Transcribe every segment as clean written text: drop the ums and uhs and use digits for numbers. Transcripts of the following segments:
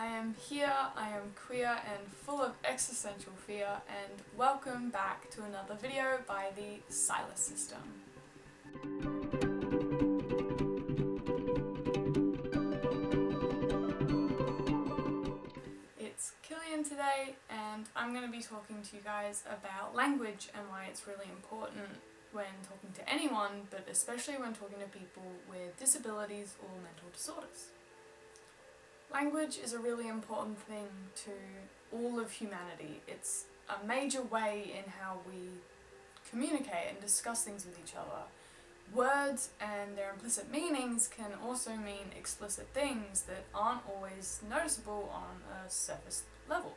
I am here, I am queer and full of existential fear, and welcome back to another video by the Silas System. It's Killian today, and I'm going to be talking to you guys about language and why it's really important when talking to anyone, but especially when talking to people with disabilities or mental disorders. Language is a really important thing to all of humanity. It's a major way in how we communicate and discuss things with each other. Words and their implicit meanings can also mean explicit things that aren't always noticeable on a surface level.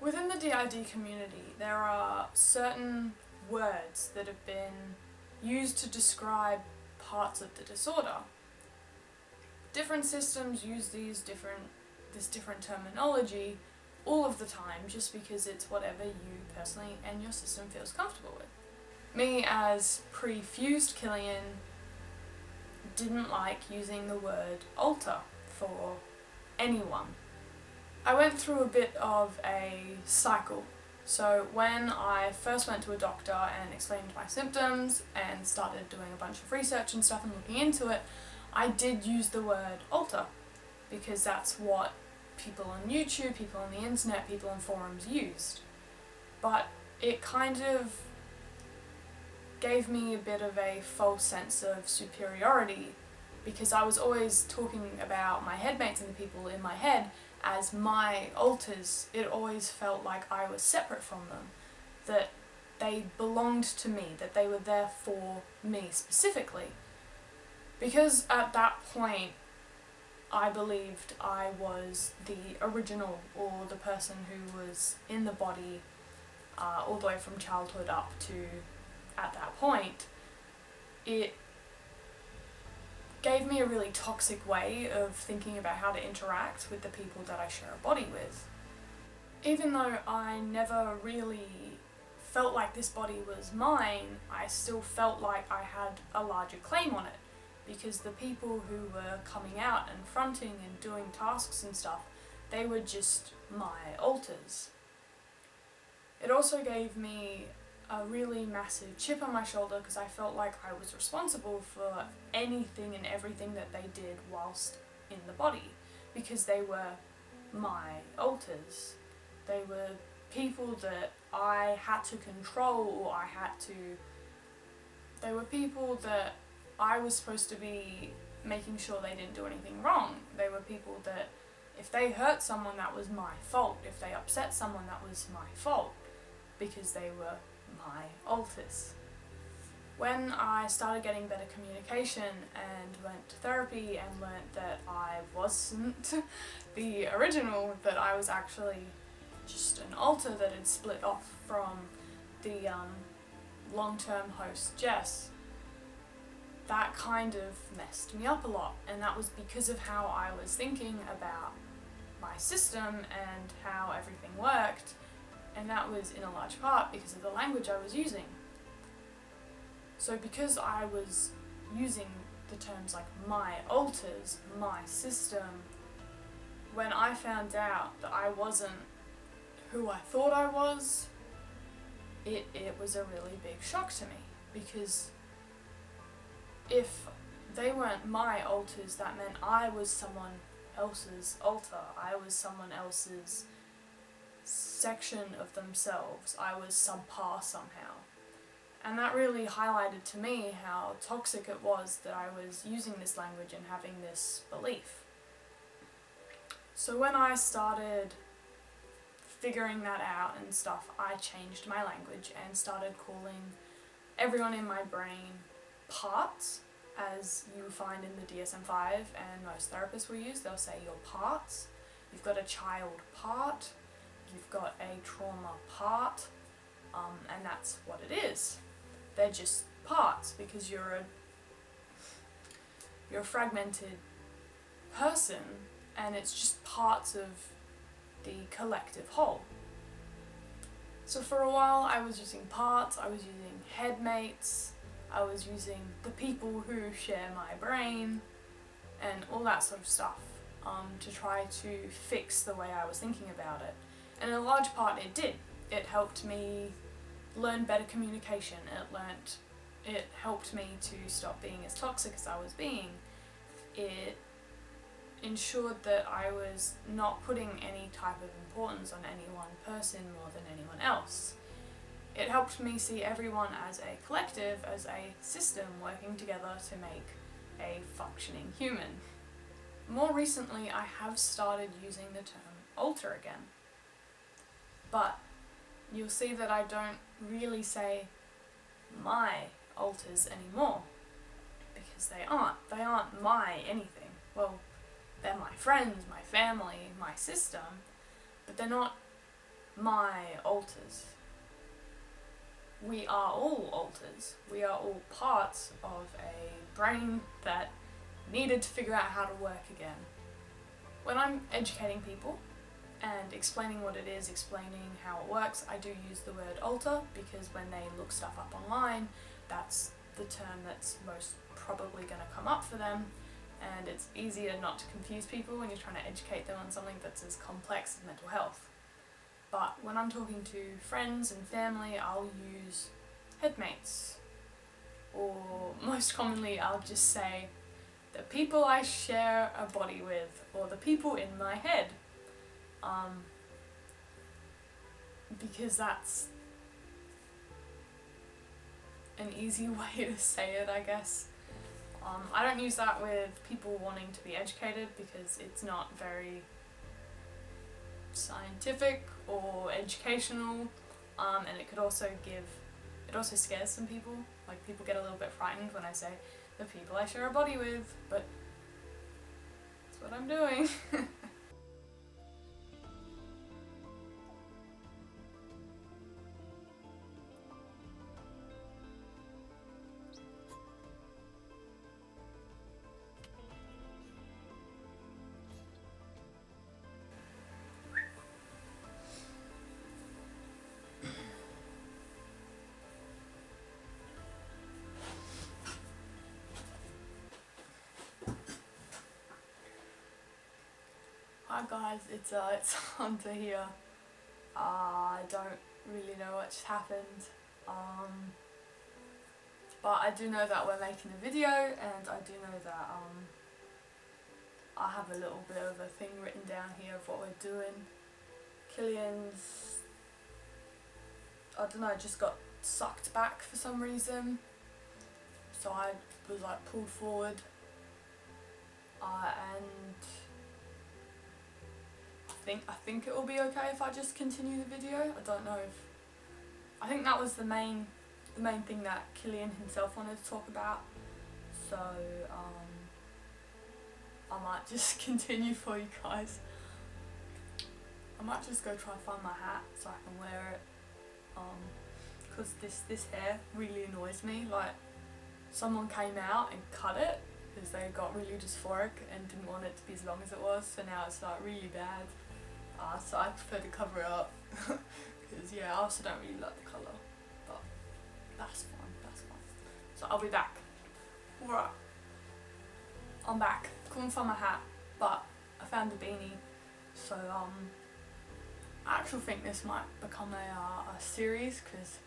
Within the DID community, there are certain words that have been used to describe parts of the disorder. Different systems use this different terminology all of the time just because it's whatever you personally and your system feels comfortable with. Me, as pre-fused Killian, didn't like using the word alter for anyone. I went through a bit of a cycle. So when I first went to a doctor and explained my symptoms and started doing a bunch of research and stuff and looking into it, I did use the word alter because that's what people on YouTube, people on the internet, people on forums used. But it kind of gave me a bit of a false sense of superiority because I was always talking about my headmates and the people in my head as my alters. It always felt like I was separate from them, that they belonged to me, that they were there for me specifically. Because at that point I believed I was the original, or the person who was in the body all the way from childhood up to at that point, it gave me a really toxic way of thinking about how to interact with the people that I share a body with. Even though I never really felt like this body was mine, I still felt like I had a larger claim on it, because the people who were coming out and fronting and doing tasks and stuff, they were just my alters. It also gave me a really massive chip on my shoulder because I felt like I was responsible for anything and everything that they did whilst in the body, because they were my alters. They were people that I had to control, or they were people that I was supposed to be making sure they didn't do anything wrong. They were people that if they hurt someone, that was my fault. If they upset someone, that was my fault, because they were my alters. When I started getting better communication and went to therapy and learnt that I wasn't the original, that I was actually just an alter that had split off from the long-term host Jess, that kind of messed me up a lot, and that was because of how I was thinking about my system and how everything worked, and that was in a large part because of the language I was using. So because I was using the terms like my alters, my system, when I found out that I wasn't who I thought I was, it was a really big shock to me, because if they weren't my alters, that meant I was someone else's alter. I was someone else's section of themselves. I was subpar somehow. And that really highlighted to me how toxic it was that I was using this language and having this belief. So when I started figuring that out and stuff, I changed my language and started calling everyone in my brain parts, as you find in the DSM-5 and most therapists will use. They'll say your parts. You've got a child part, you've got a trauma part, and that's what it is. They're just parts because you're a fragmented person, and it's just parts of the collective whole. So for a while I was using parts, I was using headmates, I was using the people who share my brain, and all that sort of stuff. to try to fix the way I was thinking about it. And in a large part it did. It helped me learn better communication. It helped me to stop being as toxic as I was being. It ensured that I was not putting any type of importance on any one person more than anyone else. It helped me see everyone as a collective, as a system working together to make a functioning human. More recently, I have started using the term alter again. But you'll see that I don't really say my alters anymore, because they aren't my anything. Well, they're my friends, my family, my system, but they're not my alters. We are all alters. We are all parts of a brain that needed to figure out how to work again. When I'm educating people and explaining what it is, explaining how it works, I do use the word alter, because when they look stuff up online, that's the term that's most probably going to come up for them, and it's easier not to confuse people when you're trying to educate them on something that's as complex as mental health. But when I'm talking to friends and family, I'll use headmates, or most commonly I'll just say the people I share a body with, or the people in my head, because that's an easy way to say it, I guess. I don't use that with people wanting to be educated, because it's not very scientific or educational, and it also scares some people. Like, people get a little bit frightened when I say the people I share a body with, but that's what I'm doing. Hi guys, it's Hunter here. I don't really know what just happened, but I do know that we're making a video, and I do know that I have a little bit of a thing written down here of what we're doing. Killian's, I don't know, just got sucked back for some reason, so I was like pulled forward, and I think it will be okay if I just continue the video. I don't know if, I think that was the main thing that Killian himself wanted to talk about, so I might just continue for you guys. I might just go try and find my hat so I can wear it, because this hair really annoys me. Like, someone came out and cut it because they got really dysphoric and didn't want it to be as long as it was, so now it's like really bad. So I prefer to cover it up, because yeah, I also don't really like the colour, but that's fine. So I'll be back. Alright, I'm back. Couldn't find my hat, but I found the beanie, so I actually think this might become a series, because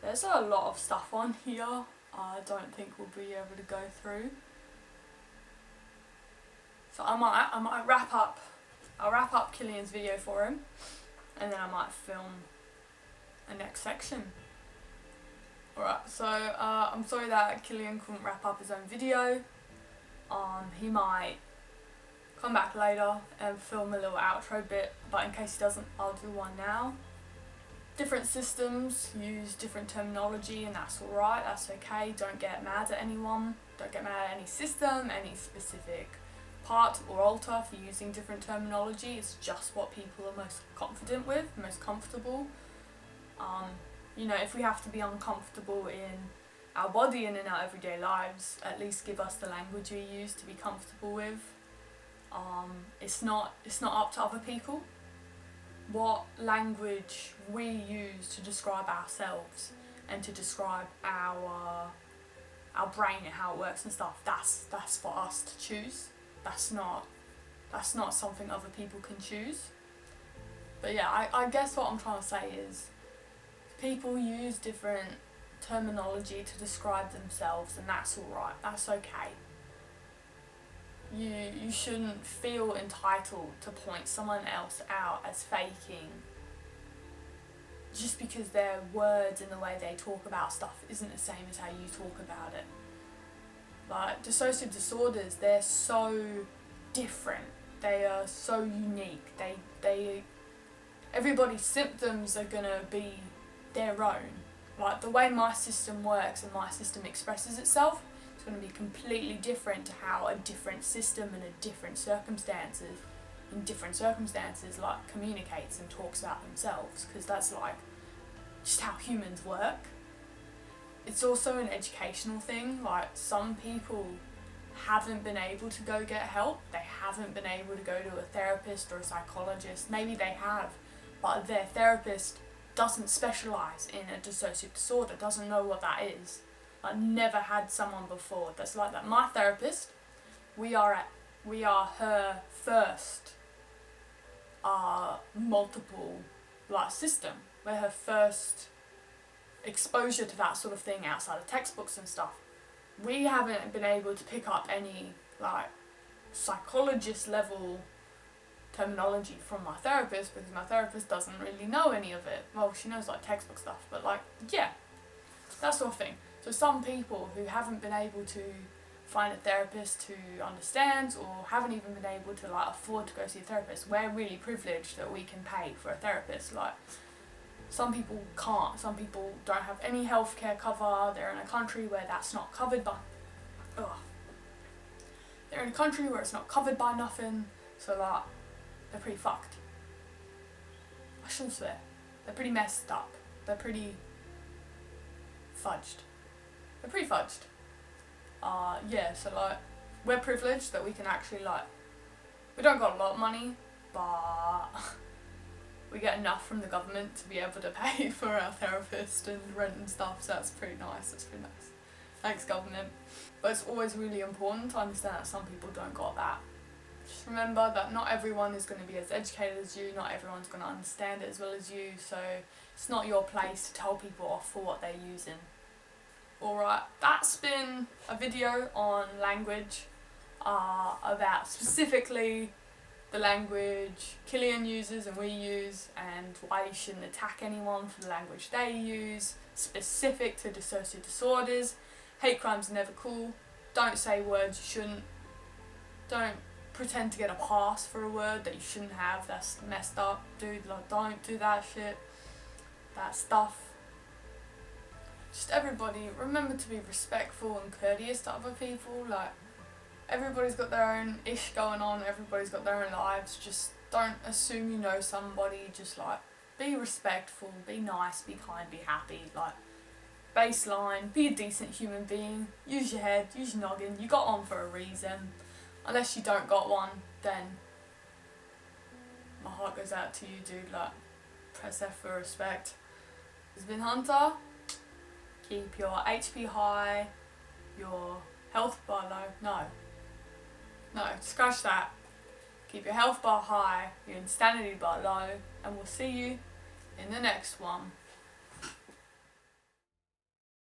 there's a lot of stuff on here I don't think we'll be able to go through. So I might wrap up. I'll wrap up Killian's video for him, and then I might film a next section. Alright, so I'm sorry that Killian couldn't wrap up his own video. He might come back later and film a little outro bit, but in case he doesn't, I'll do one now. Different systems use different terminology, and that's alright, that's okay. Don't get mad at anyone. Don't get mad at any system, any specific part or alter for using different terminology. It's just what people are most confident with, most comfortable. You know, if we have to be uncomfortable in our body and in our everyday lives, at least give us the language we use to be comfortable with. It's not up to other people. What language we use to describe ourselves and to describe our brain and how it works and stuff, that's for us to choose. That's not That's not something other people can choose. But yeah, I guess what I'm trying to say is people use different terminology to describe themselves, and that's alright, that's okay. You shouldn't feel entitled to point someone else out as faking just because their words and the way they talk about stuff isn't the same as how you talk about it. Like, dissociative disorders, they're so different. They are so unique. Everybody's symptoms are gonna be their own. Like, the way my system works and my system expresses itself is gonna be completely different to how a different system and in different circumstances like communicates and talks about themselves, because that's like just how humans work. It's also an educational thing. Like, some people haven't been able to go get help. They haven't been able to go to a therapist or a psychologist. Maybe they have, but their therapist doesn't specialise in a dissociative disorder, doesn't know what that is. I never had someone before that's like that. My therapist, we are her first multiple like system. We're her first exposure to that sort of thing outside of textbooks and stuff. We haven't been able to pick up any like psychologist level terminology from my therapist, because my therapist doesn't really know any of it. Well, she knows like textbook stuff, but like, yeah, that sort of thing. So some people who haven't been able to find a therapist who understands, or haven't even been able to like afford to go see a therapist, we're really privileged that we can pay for a therapist. Like, some people can't. Some people don't have any healthcare cover. They're in a country where that's not covered by... They're in a country where it's not covered by nothing, so like, they're pretty fucked. I shouldn't swear. They're pretty messed up. They're pretty fudged. They're pretty fudged. Yeah, so like, we're privileged that we can actually like, we don't got a lot of money, but we get enough from the government to be able to pay for our therapist and rent and stuff, so that's pretty nice. That's pretty nice. Thanks, government. But it's always really important to understand that some people don't got that. Just remember that not everyone is going to be as educated as you, not everyone's going to understand it as well as you, so it's not your place to tell people off for what they're using. Alright, that's been a video on language, about specifically the language Killian uses and we use, and why you shouldn't attack anyone for the language they use, specific to dissociative disorders. Hate crimes are never cool. Don't say words you shouldn't. Don't pretend to get a pass for a word that you shouldn't have. That's messed up, dude. Like, don't do that shit. That stuff. Just everybody, remember to be respectful and courteous to other people. Like, everybody's got their own ish going on, everybody's got their own lives. Just don't assume you know somebody. Just like, be respectful, be nice, be kind, be happy. Like, baseline, be a decent human being. Use your head, use your noggin. You got on for a reason. Unless you don't got one, then my heart goes out to you, dude. Like, press F for respect. This has been Hunter. Keep your HP high, your health bar low. No, scratch that. Keep your health bar high, your insanity bar low, and we'll see you in the next one.